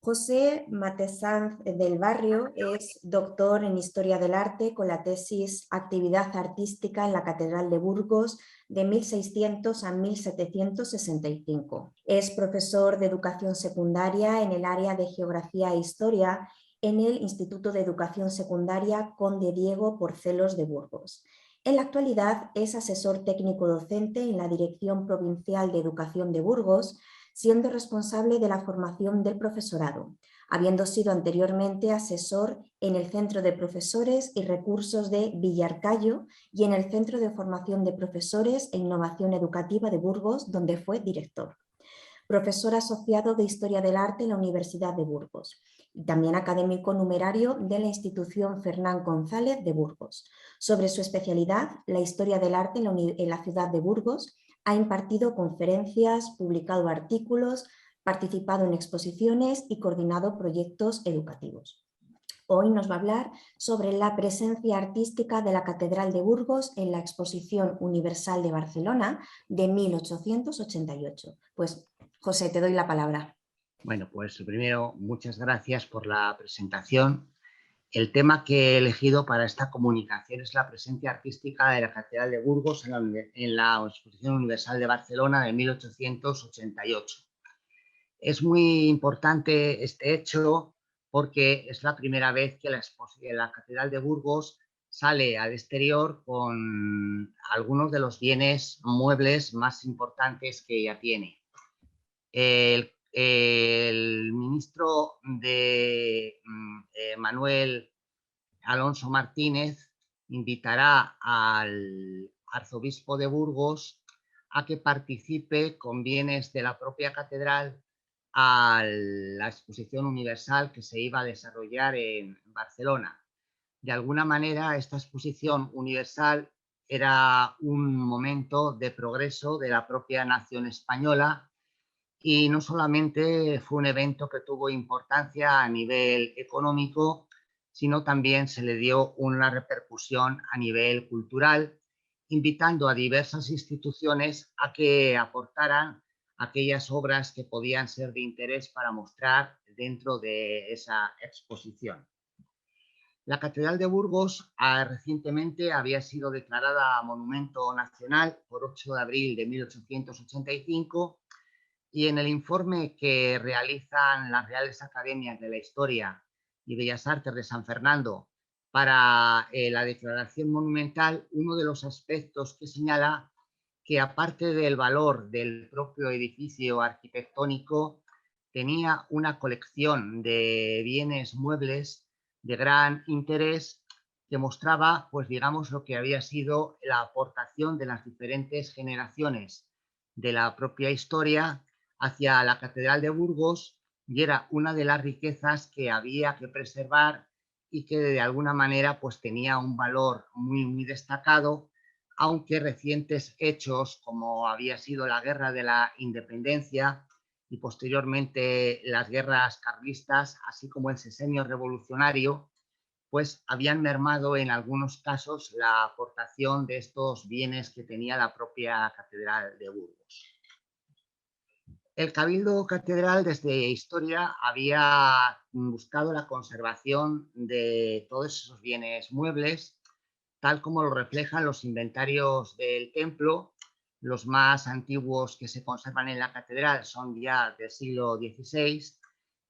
José Matesanz del Barrio es doctor en Historia del Arte con la tesis Actividad Artística en la Catedral de Burgos de 1600 a 1765. Es profesor de Educación Secundaria en el área de Geografía e Historia en el Instituto de Educación Secundaria Conde Diego Porcelos de Burgos. En la actualidad es asesor técnico docente en la Dirección Provincial de Educación de Burgos, siendo responsable de la formación del profesorado, habiendo sido anteriormente asesor en el Centro de Profesores y Recursos de Villarcayo y en el Centro de Formación de Profesores e Innovación Educativa de Burgos, donde fue director. Profesor asociado de Historia del Arte en la Universidad de Burgos y también académico numerario de la institución Fernán González de Burgos. Sobre su especialidad, la Historia del Arte en la ciudad de Burgos, ha impartido conferencias, publicado artículos, participado en exposiciones y coordinado proyectos educativos. Hoy nos va a hablar sobre la presencia artística de la Catedral de Burgos en la Exposición Universal de Barcelona de 1888. Pues, José, te doy la palabra. Bueno, pues primero, muchas gracias por la presentación. El tema que he elegido para esta comunicación es la presencia artística de la Catedral de Burgos en la Exposición Universal de Barcelona de 1888. Es muy importante este hecho porque es la primera vez que la Catedral de Burgos sale al exterior con algunos de los bienes muebles más importantes que ella tiene. El ministro de Manuel Alonso Martínez invitará al arzobispo de Burgos a que participe con bienes de la propia catedral a la exposición universal que se iba a desarrollar en Barcelona. De alguna manera, esta exposición universal era un momento de progreso de la propia nación española y no solamente fue un evento que tuvo importancia a nivel económico, sino también se le dio una repercusión a nivel cultural, invitando a diversas instituciones a que aportaran aquellas obras que podían ser de interés para mostrar dentro de esa exposición. La Catedral de Burgos recientemente había sido declarada Monumento Nacional por 8 de abril de 1885 y en el informe que realizan las Reales Academias de la Historia y Bellas Artes de San Fernando para la declaración monumental, uno de los aspectos que señala que aparte del valor del propio edificio arquitectónico, tenía una colección de bienes muebles de gran interés que mostraba, pues digamos, lo que había sido la aportación de las diferentes generaciones de la propia historia hacia la Catedral de Burgos, y era una de las riquezas que había que preservar y que de alguna manera pues tenía un valor muy destacado, aunque recientes hechos como había sido la Guerra de la Independencia y posteriormente las guerras carlistas, así como el sexenio revolucionario, pues habían mermado en algunos casos la aportación de estos bienes que tenía la propia Catedral de Burgos. El Cabildo Catedral desde historia había buscado la conservación de todos esos bienes muebles, tal como lo reflejan los inventarios del templo. Los más antiguos que se conservan en la catedral son ya del siglo XVI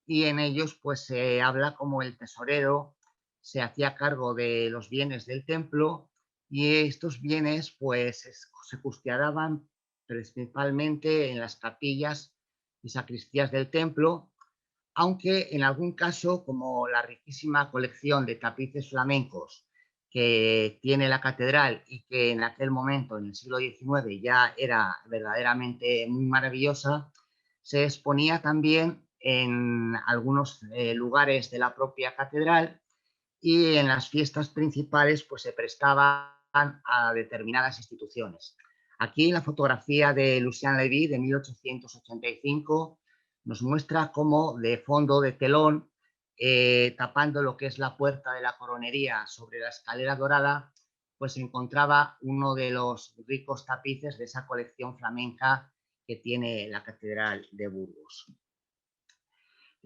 y en ellos pues se habla como el tesorero se hacía cargo de los bienes del templo y estos bienes pues se custodiaban principalmente en las capillas y sacristías del templo, aunque en algún caso, como la riquísima colección de tapices flamencos que tiene la catedral y que en aquel momento, en el siglo XIX, ya era verdaderamente muy maravillosa, se exponía también en algunos lugares de la propia catedral y en las fiestas principales pues se prestaban a determinadas instituciones. Aquí la fotografía de Lucien Levy de 1885 nos muestra cómo de fondo de telón, tapando lo que es la puerta de la coronería sobre la escalera dorada, pues se encontraba uno de los ricos tapices de esa colección flamenca que tiene la Catedral de Burgos.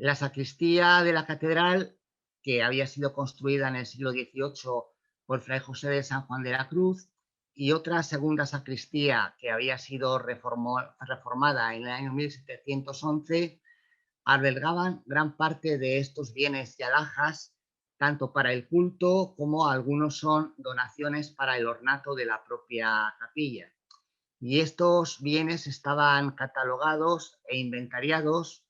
La sacristía de la catedral, que había sido construida en el siglo XVIII por Fray José de San Juan de la Cruz, y otra segunda sacristía que había sido reformada en el año 1711, albergaban gran parte de estos bienes y alhajas, tanto para el culto como algunos son donaciones para el ornato de la propia capilla. Y estos bienes estaban catalogados e inventariados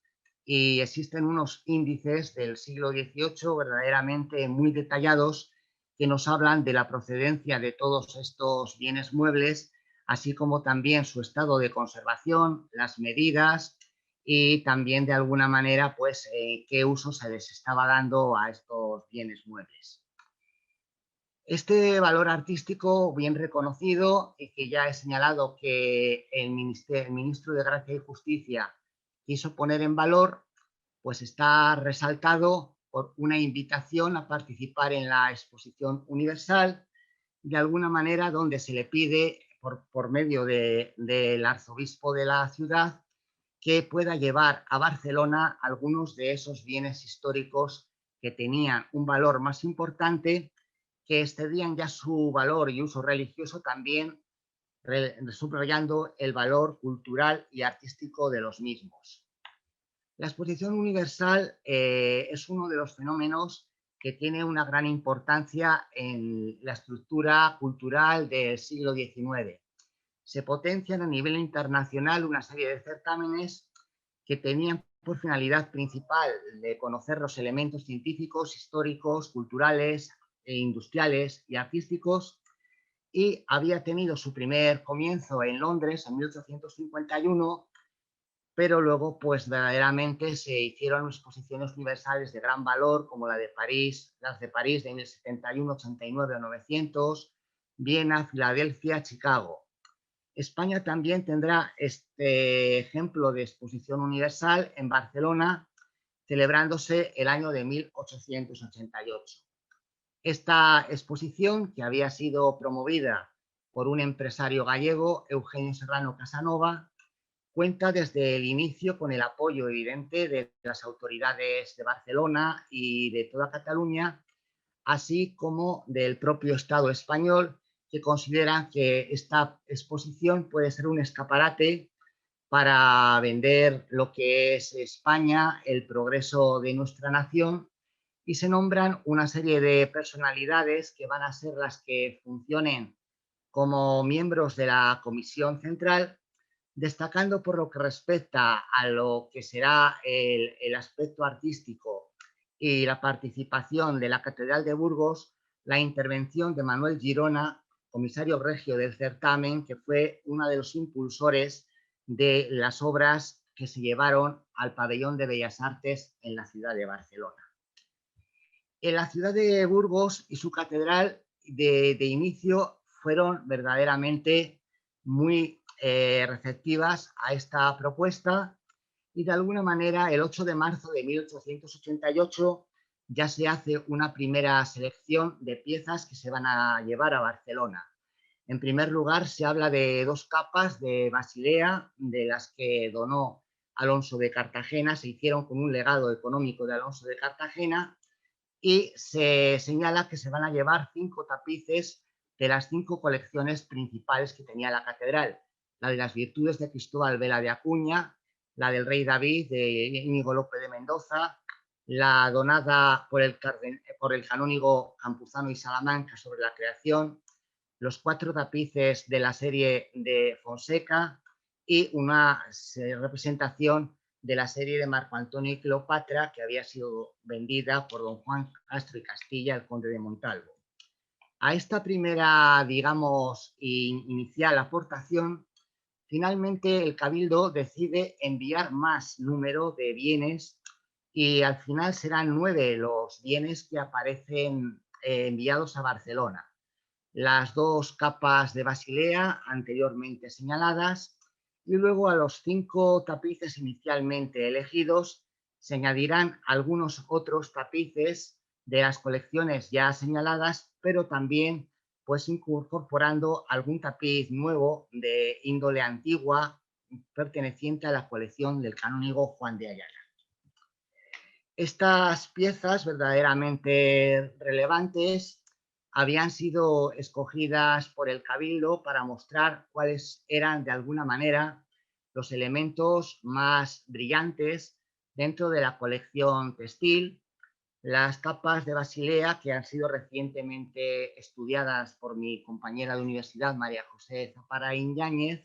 y existen unos índices del siglo XVIII verdaderamente muy detallados que nos hablan de la procedencia de todos estos bienes muebles, así como también su estado de conservación, las medidas y también de alguna manera pues qué uso se les estaba dando a estos bienes muebles. Este valor artístico bien reconocido y que ya he señalado que el ministro de Gracia y Justicia quiso poner en valor, pues está resaltado por una invitación a participar en la Exposición Universal, de alguna manera donde se le pide por medio del arzobispo de la ciudad que pueda llevar a Barcelona algunos de esos bienes históricos que tenían un valor más importante, que excedían ya su valor y uso religioso, también subrayando el valor cultural y artístico de los mismos. La exposición universal es uno de los fenómenos que tiene una gran importancia en la estructura cultural del siglo XIX. Se potencian a nivel internacional una serie de certámenes que tenían por finalidad principal de conocer los elementos científicos, históricos, culturales, industriales y artísticos, y había tenido su primer comienzo en Londres en 1851, pero luego pues verdaderamente se hicieron exposiciones universales de gran valor como las de París de 1071, 89 o 900, Viena, Filadelfia, Chicago. España también tendrá este ejemplo de exposición universal en Barcelona, celebrándose el año de 1888. Esta exposición, que había sido promovida por un empresario gallego, Eugenio Serrano Casanova, cuenta desde el inicio con el apoyo evidente de las autoridades de Barcelona y de toda Cataluña, así como del propio Estado español, que consideran que esta exposición puede ser un escaparate para vender lo que es España, el progreso de nuestra nación, y se nombran una serie de personalidades que van a ser las que funcionen como miembros de la Comisión Central, destacando por lo que respecta a lo que será el aspecto artístico y la participación de la Catedral de Burgos, la intervención de Manuel Girona, comisario regio del certamen, que fue uno de los impulsores de las obras que se llevaron al Pabellón de Bellas Artes en la ciudad de Barcelona. En la ciudad de Burgos y su catedral de inicio fueron verdaderamente muy receptivas a esta propuesta, y de alguna manera el 8 de marzo de 1888 ya se hace una primera selección de piezas que se van a llevar a Barcelona. En primer lugar, se habla de 2 capas de Basilea, de las que donó Alonso de Cartagena, se hicieron con un legado económico de Alonso de Cartagena, y se señala que se van a llevar 5 tapices de las 5 colecciones principales que tenía la catedral: la de las virtudes de Cristóbal Vela de Acuña, la del rey David de Íñigo López de Mendoza, la donada por el canónigo Campuzano y Salamanca sobre la creación, los 4 tapices de la serie de Fonseca y una representación de la serie de Marco Antonio y Cleopatra, que había sido vendida por don Juan Castro y Castilla, el conde de Montalvo. A esta primera, digamos, inicial aportación, finalmente el Cabildo decide enviar más número de bienes, y al final serán 9 los bienes que aparecen enviados a Barcelona: las 2 capas de Basilea anteriormente señaladas, y luego a los 5 tapices inicialmente elegidos se añadirán algunos otros tapices de las colecciones ya señaladas, pero también pues incorporando algún tapiz nuevo de índole antigua perteneciente a la colección del canónigo Juan de Ayala. Estas piezas verdaderamente relevantes habían sido escogidas por el Cabildo para mostrar cuáles eran, de alguna manera, los elementos más brillantes dentro de la colección textil. Las capas de Basilea, que han sido recientemente estudiadas por mi compañera de universidad, María José Zaparaín Yáñez,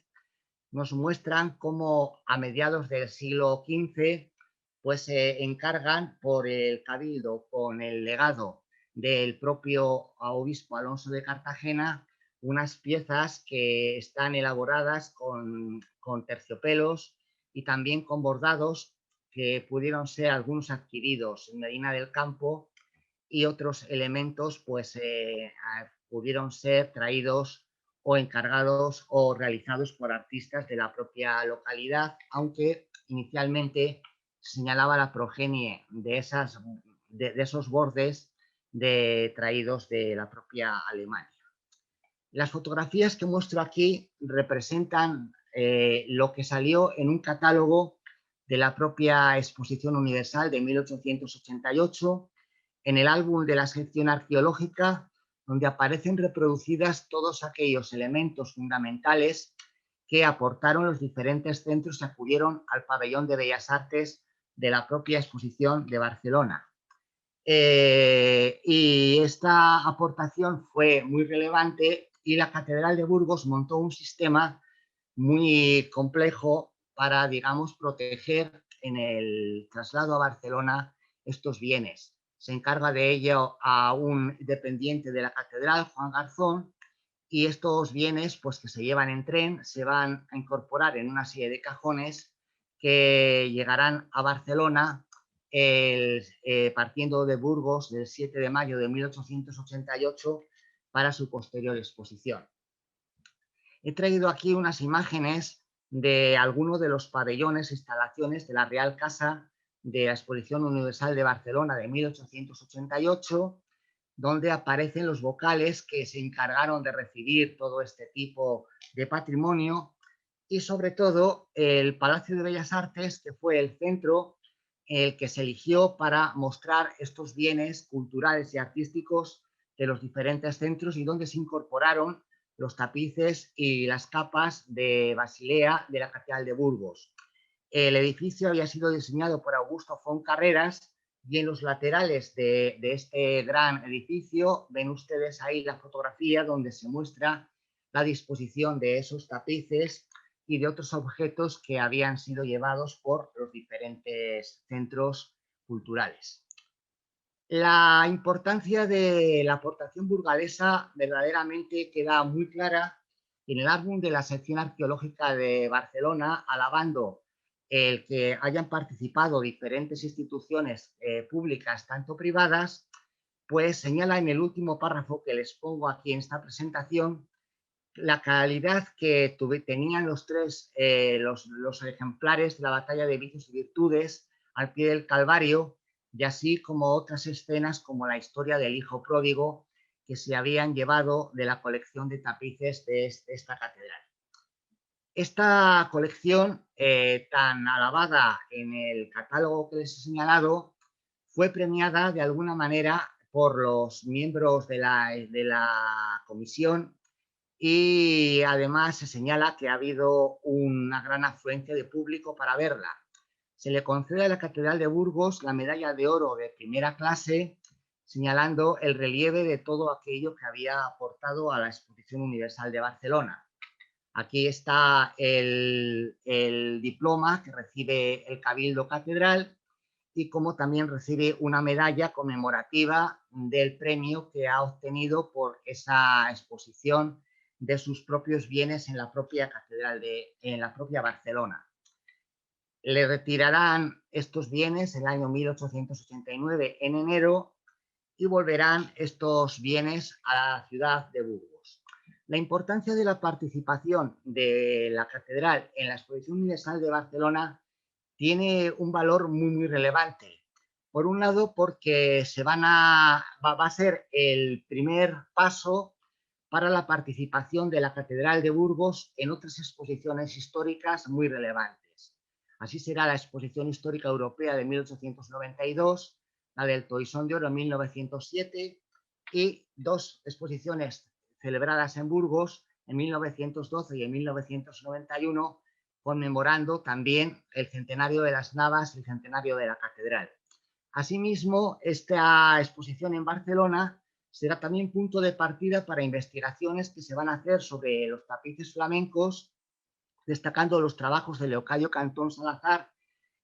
nos muestran cómo a mediados del siglo XV pues se encargan por el Cabildo, con el legado del propio obispo Alonso de Cartagena, unas piezas que están elaboradas con terciopelos y también con bordados que pudieron ser algunos adquiridos en Medina del Campo y otros elementos pues pudieron ser traídos o encargados o realizados por artistas de la propia localidad, aunque inicialmente señalaba la progenie de esos bordes traídos de la propia Alemania. Las fotografías que muestro aquí representan lo que salió en un catálogo de la propia Exposición Universal de 1888, en el álbum de la sección arqueológica, donde aparecen reproducidas todos aquellos elementos fundamentales que aportaron los diferentes centros que acudieron al pabellón de Bellas Artes de la propia exposición de Barcelona. Y esta aportación fue muy relevante y la Catedral de Burgos montó un sistema muy complejo para, digamos, proteger en el traslado a Barcelona estos bienes. Se encarga de ello a un dependiente de la catedral, Juan Garzón, y estos bienes pues, que se llevan en tren se van a incorporar en una serie de cajones que llegarán a Barcelona partiendo de Burgos del 7 de mayo de 1888 para su posterior exposición. He traído aquí unas imágenes de algunos de los pabellones e instalaciones de la Real Casa de la Exposición Universal de Barcelona de 1888, donde aparecen los vocales que se encargaron de recibir todo este tipo de patrimonio y sobre todo el Palacio de Bellas Artes, que fue el centro el que se eligió para mostrar estos bienes culturales y artísticos de los diferentes centros y donde se incorporaron los tapices y las capas de Basilea de la Catedral de Burgos. El edificio había sido diseñado por Augusto Font Carreras y en los laterales de este gran edificio ven ustedes ahí la fotografía donde se muestra la disposición de esos tapices y de otros objetos que habían sido llevados por los diferentes centros culturales. La importancia de la aportación burgalesa verdaderamente queda muy clara en el álbum de la sección arqueológica de Barcelona, alabando el que hayan participado diferentes instituciones públicas, tanto privadas, pues señala en el último párrafo que les pongo aquí en esta presentación la calidad que tenían los ejemplares de la batalla de Vicios y Virtudes al pie del Calvario, y así como otras escenas como la historia del hijo pródigo que se habían llevado de la colección de tapices de esta catedral. Esta colección, tan alabada en el catálogo que les he señalado, fue premiada de alguna manera por los miembros de la comisión y además se señala que ha habido una gran afluencia de público para verla. Se le concede a la Catedral de Burgos la medalla de oro de primera clase, señalando el relieve de todo aquello que había aportado a la Exposición Universal de Barcelona. Aquí está el diploma que recibe el Cabildo Catedral y como también recibe una medalla conmemorativa del premio que ha obtenido por esa exposición de sus propios bienes en la propia catedral en la propia Barcelona. Le retirarán estos bienes en el año 1889 en enero y volverán estos bienes a la ciudad de Burgos. La importancia de la participación de la catedral en la Exposición Universal de Barcelona tiene un valor muy relevante. Por un lado, porque va a ser el primer paso para la participación de la Catedral de Burgos en otras exposiciones históricas muy relevantes. Así será la Exposición Histórica Europea de 1892, la del Toisón de Oro en 1907 y dos exposiciones celebradas en Burgos en 1912 y en 1991, conmemorando también el centenario de las Navas y el centenario de la Catedral. Asimismo, esta exposición en Barcelona será también punto de partida para investigaciones que se van a hacer sobre los tapices flamencos, destacando los trabajos de Leocadio Cantón Salazar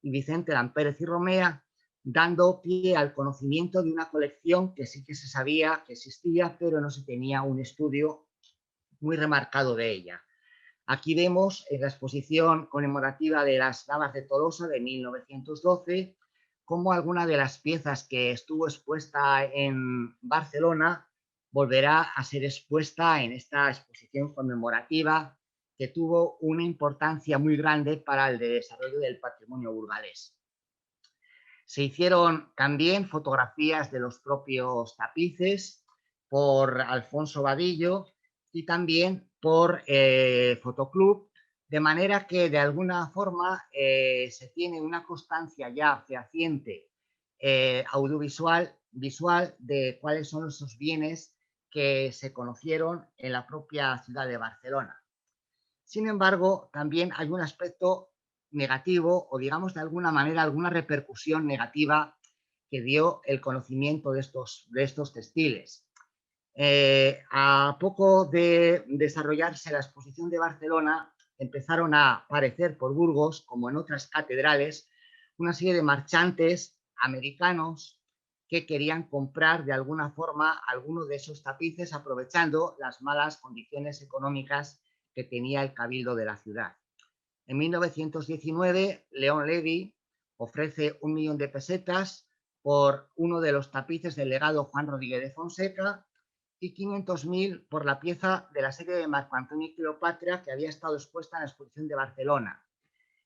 y Vicente Lampérez y Romea, dando pie al conocimiento de una colección que sí que se sabía que existía, pero no se tenía un estudio muy remarcado de ella. Aquí vemos en la exposición conmemorativa de las Navas de Tolosa de 1912 cómo alguna de las piezas que estuvo expuesta en Barcelona volverá a ser expuesta en esta exposición conmemorativa que tuvo una importancia muy grande para el desarrollo del patrimonio burgalés. Se hicieron también fotografías de los propios tapices por Alfonso Vadillo y también por Fotoclub, de manera que de alguna forma se tiene una constancia ya fehaciente audiovisual, visual, de cuáles son esos bienes que se conocieron en la propia ciudad de Barcelona. Sin embargo, también hay un aspecto negativo o, digamos, de alguna manera, alguna repercusión negativa que dio el conocimiento de estos textiles. A poco de desarrollarse la exposición de Barcelona, empezaron a aparecer por Burgos, como en otras catedrales, una serie de marchantes americanos que querían comprar de alguna forma algunos de esos tapices, aprovechando las malas condiciones económicas que tenía el cabildo de la ciudad. En 1919, León Levy ofrece 1 millón de pesetas por uno de los tapices del legado Juan Rodríguez de Fonseca y 500.000 por la pieza de la serie de Marco Antonio y Cleopatra que había estado expuesta en la exposición de Barcelona.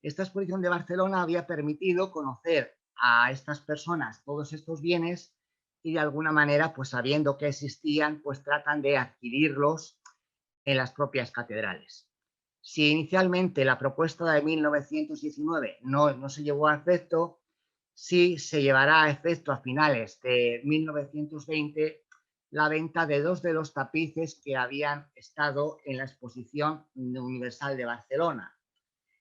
Esta exposición de Barcelona había permitido conocer a estas personas todos estos bienes y de alguna manera, pues sabiendo que existían, pues tratan de adquirirlos en las propias catedrales. Si inicialmente la propuesta de 1919 no se llevó a efecto, sí se llevará a efecto a finales de 1920 la venta de 2 de los tapices que habían estado en la Exposición Universal de Barcelona.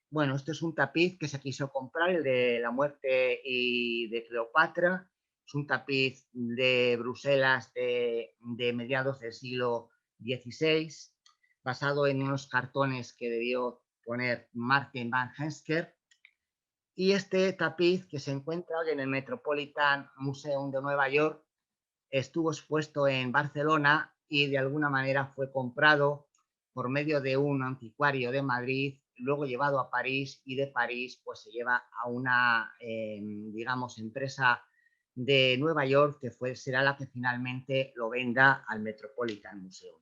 Bueno, este es un tapiz que se quiso comprar, el de la muerte y de Cleopatra. Es un tapiz de Bruselas de mediados del siglo XVI, basado en unos cartones que debió poner Martin van Heemsker. Y este tapiz, que se encuentra hoy en el Metropolitan Museum de Nueva York, estuvo expuesto en Barcelona y de alguna manera fue comprado por medio de un anticuario de Madrid, luego llevado a París, y de París pues se lleva a una, digamos, empresa de Nueva York que será la que finalmente lo venda al Metropolitan Museum.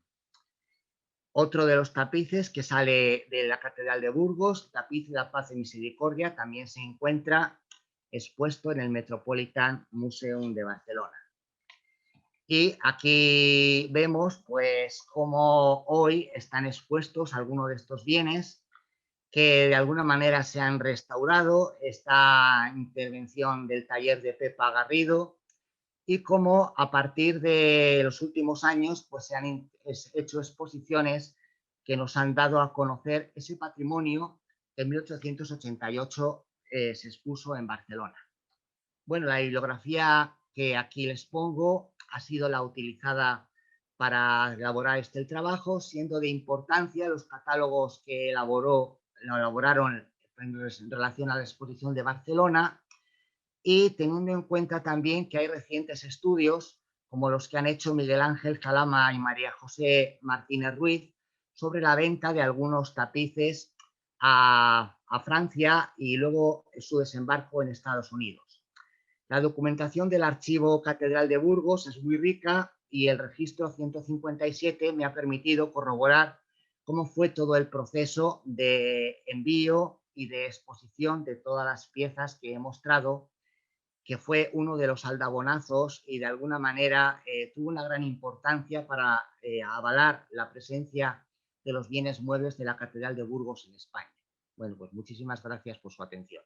Otro de los tapices que sale de la Catedral de Burgos, tapiz de la Paz y Misericordia, también se encuentra expuesto en el Metropolitan Museum de Barcelona. Y aquí vemos pues cómo hoy están expuestos algunos de estos bienes que de alguna manera se han restaurado, esta intervención del taller de Pepa Garrido, y cómo a partir de los últimos años pues se han hecho exposiciones que nos han dado a conocer ese patrimonio que en 1888 se expuso en Barcelona. Bueno, la bibliografía que aquí les pongo ha sido la utilizada para elaborar este trabajo, siendo de importancia los catálogos que elaboraron en relación a la exposición de Barcelona, y teniendo en cuenta también que hay recientes estudios, como los que han hecho Miguel Ángel Calama y María José Martínez Ruiz, sobre la venta de algunos tapices a Francia y luego su desembarco en Estados Unidos. La documentación del Archivo Catedral de Burgos es muy rica y el registro 157 me ha permitido corroborar cómo fue todo el proceso de envío y de exposición de todas las piezas que he mostrado, que fue uno de los aldabonazos y de alguna manera tuvo una gran importancia para avalar la presencia de los bienes muebles de la Catedral de Burgos en España. Bueno, pues muchísimas gracias por su atención.